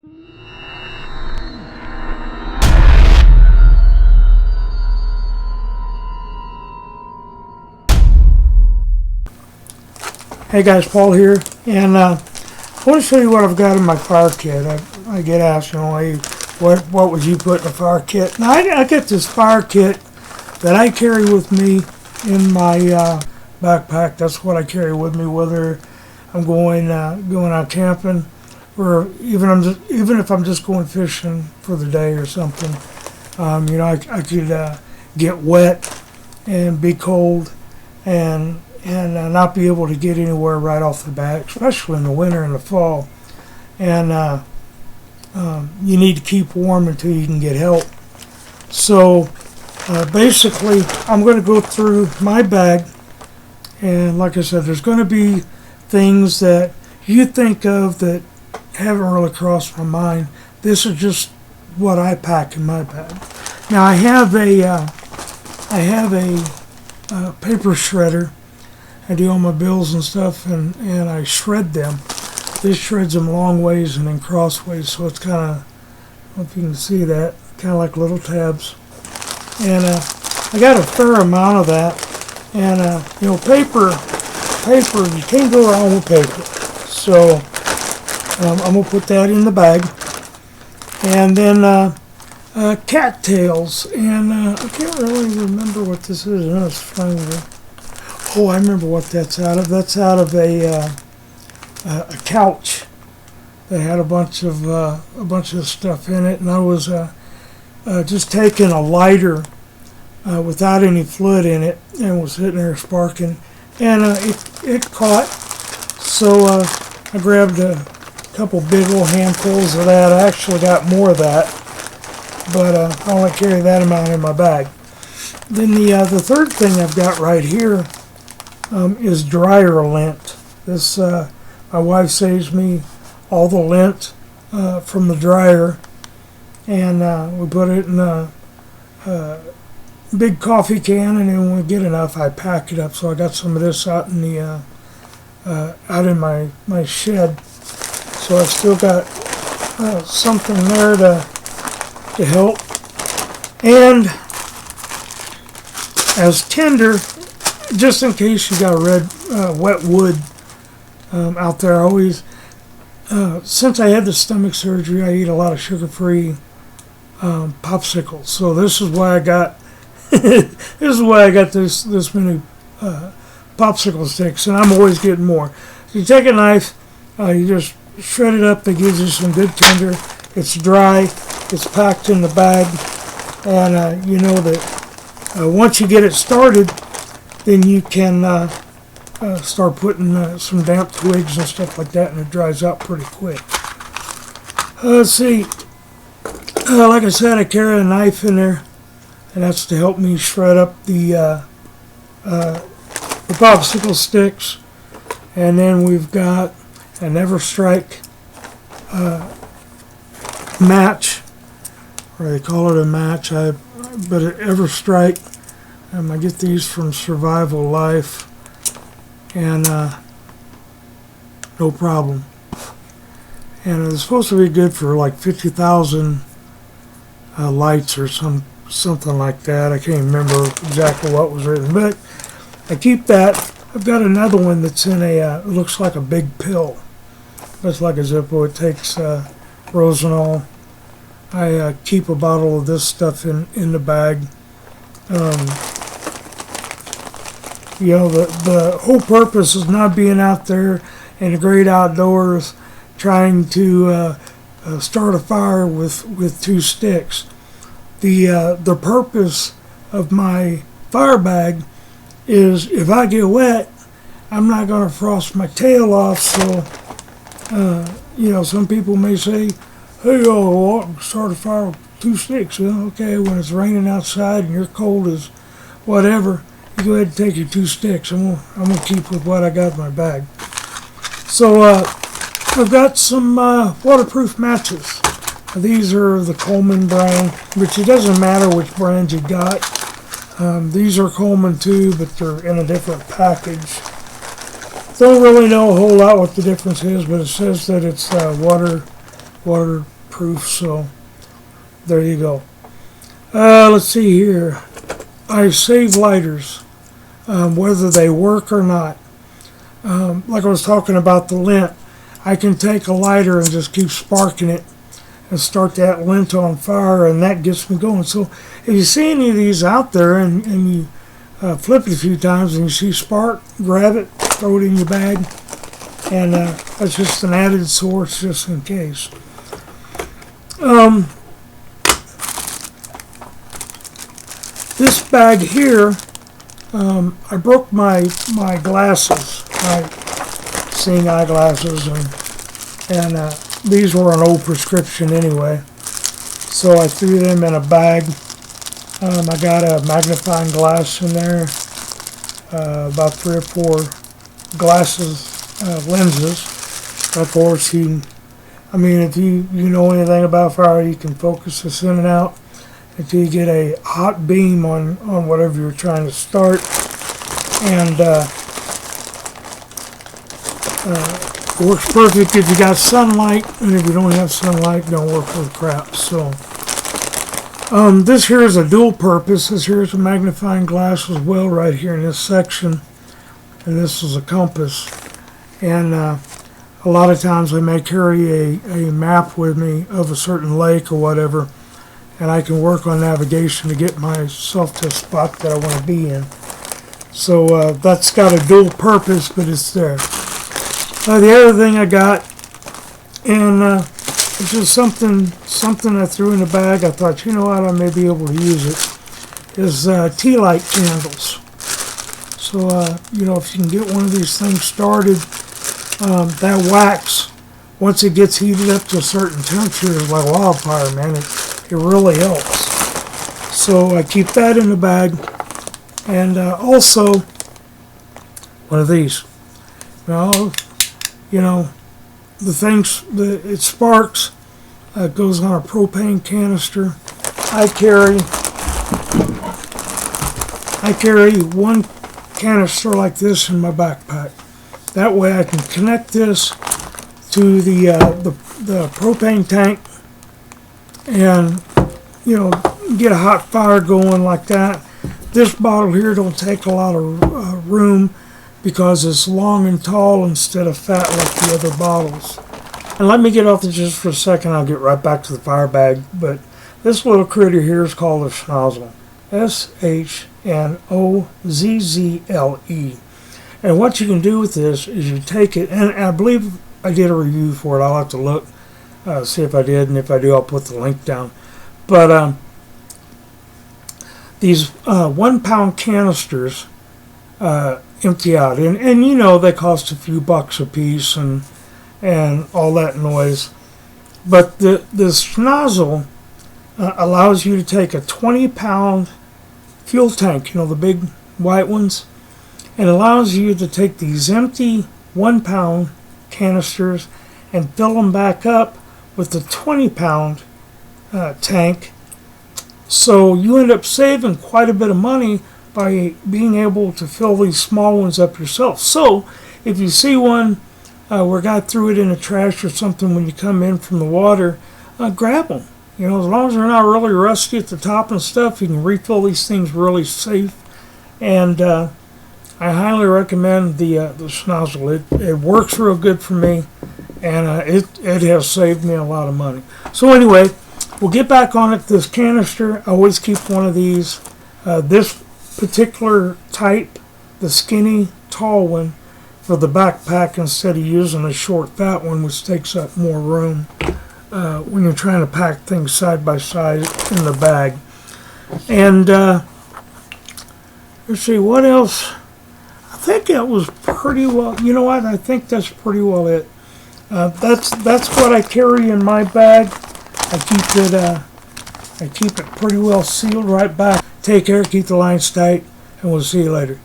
Hey guys, Paul here, and I want to show you what I've got in my fire kit. I get asked, hey, what would you put in a fire kit? Now I get this fire kit that I carry with me in my backpack. That's what I carry with me, whether I'm going out camping, or even if I'm just going fishing for the day or something. I could get wet and be cold and not be able to get anywhere right off the bat, especially in the winter and the fall. And you need to keep warm until you can get help. So basically, I'm going to go through my bag, and like I said, there's going to be things that you think of that haven't really crossed my mind. This is just what I pack in my bag. Now I have a paper shredder. I do all my bills and stuff, and I shred them. This shreds them long ways and then crossways, so it's kind of, I don't know if you can see that, kind of like little tabs. And I got a fair amount of that. And paper, you can't go wrong with paper. So I'm gonna put that in the bag. And then cattails, and I can't really remember what this is. I know it's funny. Oh, I remember what that's out of. That's out of a couch that had a bunch of stuff in it, and I was just taking a lighter without any fluid in it, and was sitting there sparking, and it caught. So I grabbed a couple big old handfuls of that. I actually got more of that, but I only carry that amount in my bag. Then the third thing I've got right here is dryer lint. This my wife saves me all the lint from the dryer, and we put it in a big coffee can, and then when we get enough, I pack it up. So I got some of this out in the out in my shed. So I've still got something there to help, and as tinder, just in case you got wet wood out there. I always, since I had the stomach surgery, I eat a lot of sugar-free popsicles. So this is why I got this many popsicle sticks, and I'm always getting more. So you take a knife, you just shred it up. That gives you some good tinder. It's dry. It's packed in the bag, and you know that once you get it started, then you can start putting some damp twigs and stuff like that, and it dries out pretty quick. Let's see. Like I said, I carry a knife in there, and that's to help me shred up the popsicle sticks. And then we've got an EverStrike match, or they call it a match, but an EverStrike. I get these from Survival Life, and no problem. And it's supposed to be good for like 50,000 lights or something like that. I can't remember exactly what was written, but I keep that. I've got another one that's in it looks like a big pill. It's like a Zippo. It takes Rosenol. I keep a bottle of this stuff in the bag. The whole purpose is not being out there in the great outdoors trying to start a fire with two sticks. The purpose of my fire bag is if I get wet, I'm not going to frost my tail off. So, some people may say, hey, start a fire with two sticks. Well, okay, when it's raining outside and you're cold as whatever, you go ahead and take your two sticks. I'm gonna keep with what I got in my bag. So I've got some waterproof matches. These are the Coleman brand, which it doesn't matter which brand you got. These are Coleman too, but they're in a different package. Don't really know a whole lot what the difference is, but it says that it's waterproof. So there you go. Let's see here. I save lighters, whether they work or not. Like I was talking about the lint, I can take a lighter and just keep sparking it and start that lint on fire, and that gets me going. So if you see any of these out there and you flip it a few times and you see spark, grab it, throw it in your bag, and that's just an added source just in case. This bag here, I broke my glasses, my seeing eyeglasses, and these were an old prescription anyway. So I threw them in a bag. I got a magnifying glass in there, about 3 or 4 lenses. Of course, if you know anything about fire, you can focus this in and out until you get a hot beam on whatever you're trying to start. And works perfect if you got sunlight, and if you don't have sunlight, don't work with crap. So this here is a dual purpose. This here is a magnifying glass as well, right here in this section, and this is a compass. And a lot of times I may carry a map with me of a certain lake or whatever, and I can work on navigation to get myself to a spot that I want to be in. So that's got a dual purpose, but it's there. The other thing I got, and it's just something I threw in the bag. I thought, you know what, I may be able to use it, is tea light candles. So, if you can get one of these things started, that wax, once it gets heated up to a certain temperature, is like wildfire, man. It really helps. So I keep that in the bag. And also, one of these. Now, the things, it sparks, goes on a propane canister. I carry one canister like this in my backpack. That way I can connect this to the propane tank and, get a hot fire going like that. This bottle here don't take a lot of room because it's long and tall instead of fat like the other bottles. And let me get off this just for a second. I'll get right back to the fire bag. But this little critter here is called a schnozzle. SHNOZZLE. And what you can do with this is you take it, and I believe I did a review for it. I'll have to look, see if I did, and if I do, I'll put the link down. But these 1 pound canisters empty out, and they cost a few bucks a piece and all that noise. But the schnozzle allows you to take a 20-pound fuel tank, the big white ones, and allows you to take these empty 1 pound canisters and fill them back up with the 20-pound tank. So you end up saving quite a bit of money by being able to fill these small ones up yourself. So if you see one where a guy threw it in the trash or something when you come in from the water, grab them. As long as they're not really rusty at the top and stuff, you can refill these things really safe. And I highly recommend the schnozzle. It works real good for me, and it has saved me a lot of money. So anyway, we'll get back on it. This canister, I always keep one of these. This particular type, the skinny, tall one, for the backpack instead of using a short, fat one, which takes up more room when you're trying to pack things side by side in the bag. And let's see, what else? I think that was pretty well. You know what? I think that's pretty well it. That's what I carry in my bag. I keep it pretty well sealed right back. Take care, keep the lines tight, and we'll see you later.